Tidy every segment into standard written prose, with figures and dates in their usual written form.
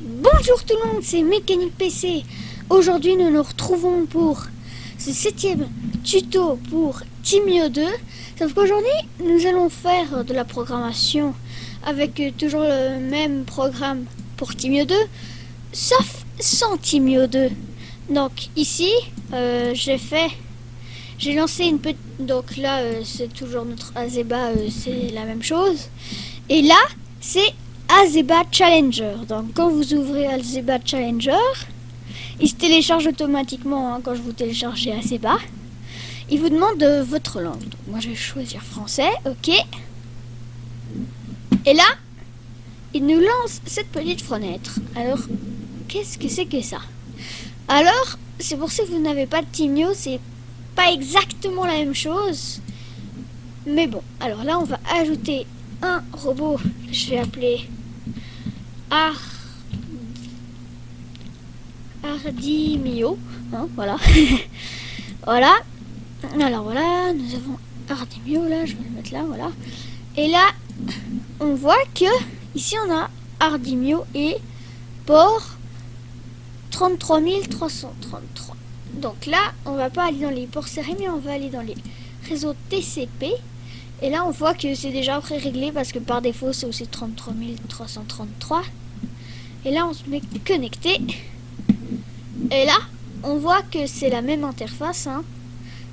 Bonjour tout le monde, c'est Mécanique PC. Aujourd'hui nous nous retrouvons pour ce 7e tuto pour Thymio 2. Sauf qu'aujourd'hui nous allons faire de la programmation avec toujours le même programme pour Thymio 2, sauf sans Thymio 2. Donc ici j'ai lancé une petite... Donc là c'est toujours notre Azeba, c'est la même chose. Et là c'est Azeba Challenger. Donc quand vous ouvrez Azeba Challenger, il se télécharge automatiquement quand je vous télécharge Azeba. Il vous demande votre langue. Donc moi je vais choisir français, ok. Et là, il nous lance cette petite fenêtre. Alors, qu'est-ce que c'est que ça? Alors, c'est pour ça que vous n'avez pas de Thymio, c'est pas exactement la même chose. Mais bon, alors là on va ajouter un robot, je vais appeler Ardimio, hein, voilà. Voilà. Alors voilà, nous avons Ardimio là, je vais le mettre là, voilà. Et là, on voit que ici on a Ardimio et port 33333. Donc là, on va pas aller dans les ports serrés, mais on va aller dans les réseaux TCP. Et là, on voit que c'est déjà pré-réglé parce que par défaut, c'est aussi 33333. Et là, on se met connecté. Et là, on voit que c'est la même interface, hein.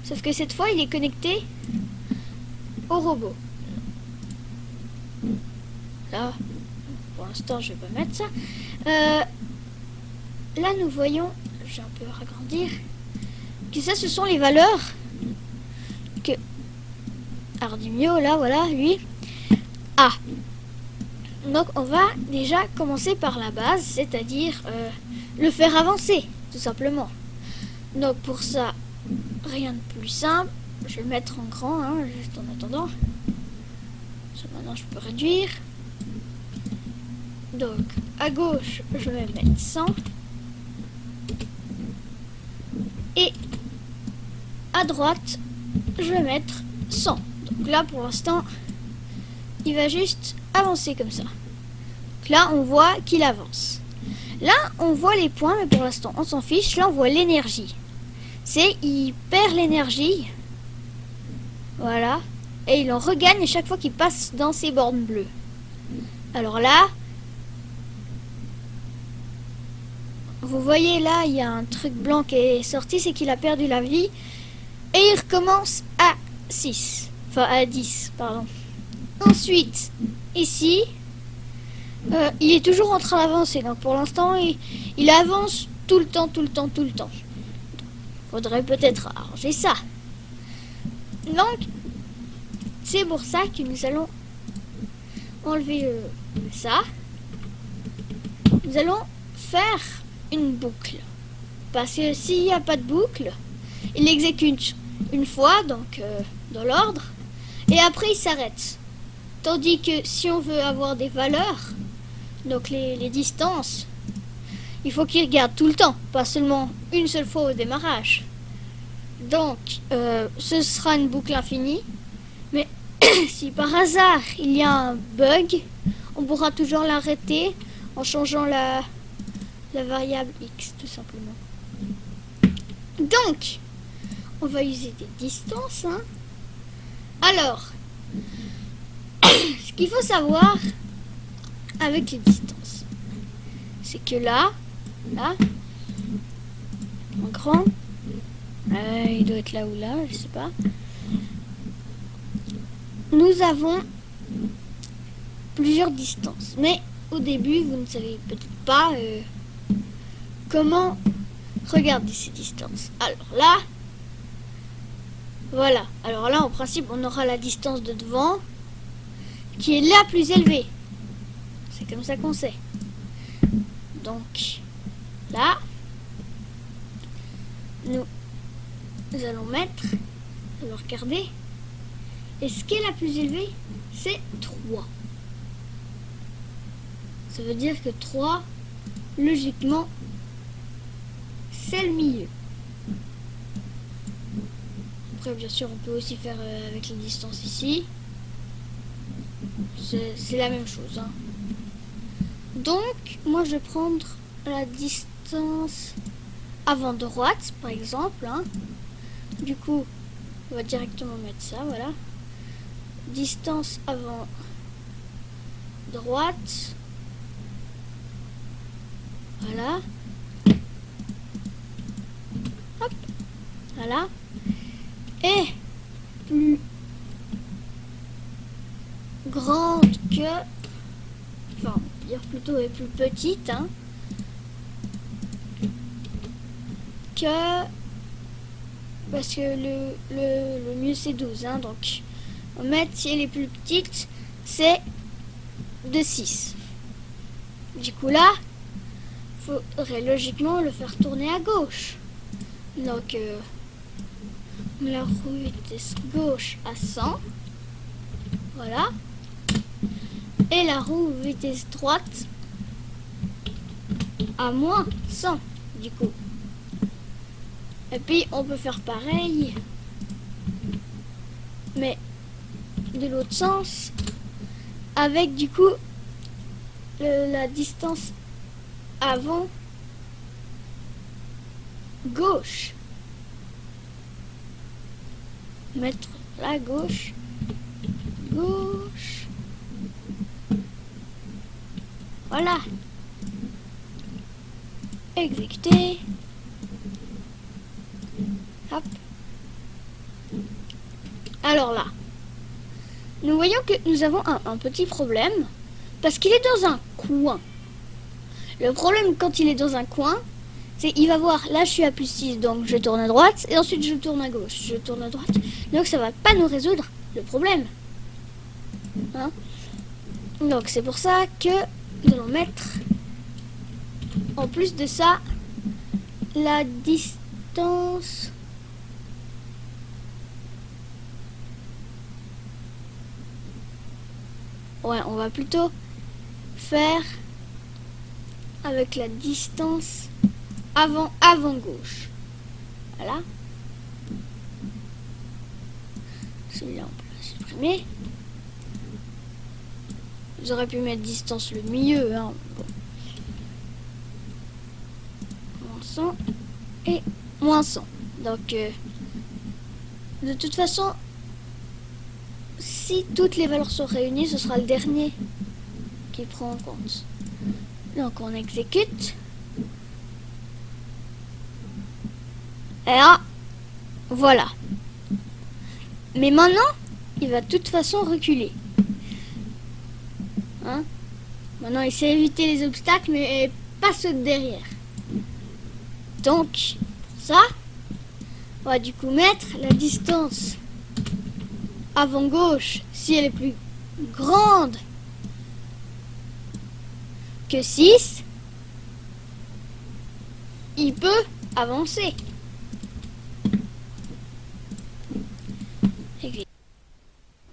Sauf que cette fois, il est connecté au robot. Là, pour l'instant, je vais pas mettre ça. Là, nous voyons, je vais un peu agrandir, que ça, ce sont les valeurs que Ardimio, là, voilà, lui, a. Donc, on va déjà commencer par la base, c'est-à-dire le faire avancer, tout simplement. Donc, pour ça, rien de plus simple. Je vais le mettre en grand, hein, juste en attendant. Ça, maintenant, je peux réduire. Donc, à gauche, je vais mettre 100. Et à droite, je vais mettre 100. Donc là, pour l'instant, il va juste avancer comme ça. Donc là, on voit qu'il avance. Là, on voit les points, mais pour l'instant, on s'en fiche. Là, on voit l'énergie. C'est, il perd l'énergie. Voilà. Et il en regagne à chaque fois qu'il passe dans ces bornes bleues. Alors là, vous voyez là, il y a un truc blanc qui est sorti, c'est qu'il a perdu la vie. Et il recommence à 6. Enfin, à 10, pardon. Ensuite, ici, il est toujours en train d'avancer. Donc pour l'instant, il avance tout le temps, tout le temps, tout le temps. Faudrait peut-être arranger ça. Donc, c'est pour ça que nous allons enlever ça. Nous allons faire une boucle. Parce que s'il n'y a pas de boucle, il exécute une fois, donc dans l'ordre, et après il s'arrête. Tandis que si on veut avoir des valeurs, donc les distances, il faut qu'il regarde tout le temps, pas seulement une seule fois au démarrage. Donc, ce sera une boucle infinie, mais si par hasard il y a un bug, on pourra toujours l'arrêter en changeant la variable x, tout simplement. Donc, on va user des distances, hein. Alors, ce qu'il faut savoir avec les distances, c'est que là, en grand, il doit être là ou là, je sais pas. Nous avons plusieurs distances, mais au début, vous ne savez peut-être pas comment regarder ces distances. Alors là, voilà. Alors là, en principe, on aura la distance de devant qui est la plus élevée. C'est comme ça qu'on sait. Donc, là, nous allons mettre, alors regardez, et ce qui est la plus élevée, c'est 3. Ça veut dire que 3, logiquement, c'est le milieu. Après, bien sûr, on peut aussi faire avec les distances ici. C'est la même chose, hein. Donc, moi, je vais prendre la distance avant droite, par exemple. Hein. Du coup, on va directement mettre ça, voilà. Distance avant droite. Voilà. Hop. Voilà. Et plus grande que... Enfin, on va dire plutôt est plus petite, hein. Que... Parce que le mieux c'est 12, hein. Donc, on va mettre, si elle est plus petite, c'est de 6. Du coup là, faudrait logiquement le faire tourner à gauche. Donc, la roue vitesse gauche à 100. Voilà. Et la roue vitesse droite à moins 100, du coup. Et puis, on peut faire pareil, mais de l'autre sens, avec, du coup, la distance avant gauche. Mettre la gauche. Gauche. Voilà. Exécuter. Hop. Alors là, nous voyons que nous avons un petit problème parce qu'il est dans un coin. Le problème quand il est dans un coin, c'est qu'il va voir, là je suis à +6, donc je tourne à droite, et ensuite je tourne à gauche, je tourne à droite. Donc ça va pas nous résoudre le problème. Hein? Donc c'est pour ça que nous allons mettre, en plus de ça, la distance... Ouais, on va plutôt faire avec la distance avant gauche. Voilà. Celui-là, on peut le supprimer. Vous aurez pu mettre distance le milieu. Hein. Bon. Moins 100 et moins 100. Donc, de toute façon, si toutes les valeurs sont réunies, ce sera le dernier qui prend en compte. Donc, on exécute. Et là, voilà. Mais maintenant, il va de toute façon reculer. Hein? Maintenant, il sait éviter les obstacles, mais pas ceux de derrière. Donc, ça, on va du coup mettre la distance avant gauche, si elle est plus grande que 6, il peut avancer.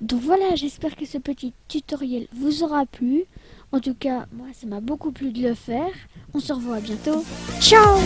Donc voilà, j'espère que ce petit tutoriel vous aura plu. En tout cas, moi, ça m'a beaucoup plu de le faire. On se revoit bientôt. Ciao!